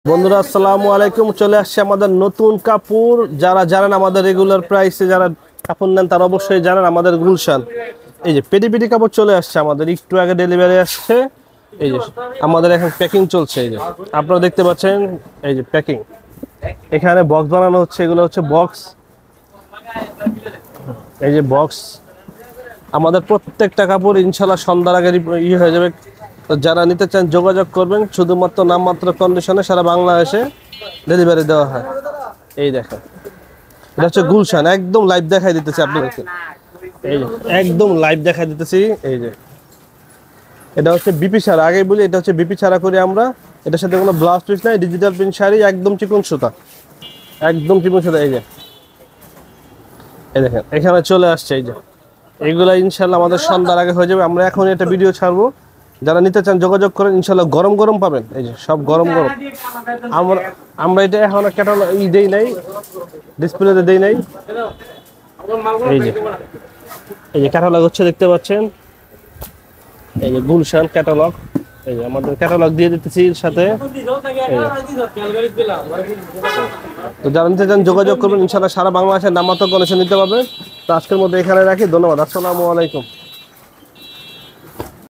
বন্ধুরা আসসালামু আলাইকুম। চলে আসছে আমাদের নতুন কাপড়। যারা জানেন আমাদের রেগুলার প্রাইসে যারা কাপড় নেন তারা অবশ্যই জানেন আমাদের গুলশান। এই যে পেটি পেটি কাপড় চলে আসছে আমাদের, একটু আগে ডেলিভারি আসছে। এই যে আমাদের এখন প্যাকিং চলছে। এই যে আপনারা দেখতে পাচ্ছেন, এই যে প্যাকিং, এখানে বক্স বানানো হচ্ছে। এগুলো হচ্ছে বক্স, এই যে বক্স। আমাদের প্রত্যেকটা কাপড় ইনশাল্লাহ সন্ধ্যার আগে হয়ে যাবে। তো যারা নিতে চান যোগাযোগ করবেন, শুধুমাত্র নামমাত্র কন্ডিশনে সারা বাংলাদেশে ডেলিভারি দেওয়া হয়। এই দেখেন, এটা হচ্ছে গুলশান, একদম লাইভ দেখাই দিতেছি আপনাদেরকে। এই যে একদম লাইভ দেখাই দিতেছি। এই যে এটা হচ্ছে বিপি ছাড়া, আগেই বলি এটা হচ্ছে বিপি ছাড়া করি আমরা। এটার সাথে কোনো ব্লাউজ পিস নাই, ডিজিটাল প্রিন্ট শাড়ি, একদম চিকন সুতা, একদম চিকন সুতা। এই যে এই দেখেন এখানে চলে আসছে। এই যে এগুলা ইনশাল্লাহ আমাদের সন্ধ্যার আগে হয়ে যাবে। আমরা এখন একটা ভিডিও ছাড়বো, যারা নিতে চান যোগাযোগ করেন। ইনশাল্লাহ গরম গরম পাবেন। এই যে সব গরম গরম। আমরা এটা এখন ক্যাটালগ দেই নাই, ডিসপ্লেতে দেই নাই। এই যে এই যে ক্যাটালগ হচ্ছে, দেখতে পাচ্ছেন। এই যে গুলশান ক্যাটালগ, এই যে আমাদের ক্যাটালগ দিয়ে দিতেছি সাথে। তো যারা নিতে চান যোগাযোগ করবেন, ইনশাল্লাহ সারা বাংলাদেশের নামাত্র কন্ডিশন নিতে পারবেন। তো আজকের মধ্যে এখানে রাখি, ধন্যবাদ, আসসালামু আলাইকুম।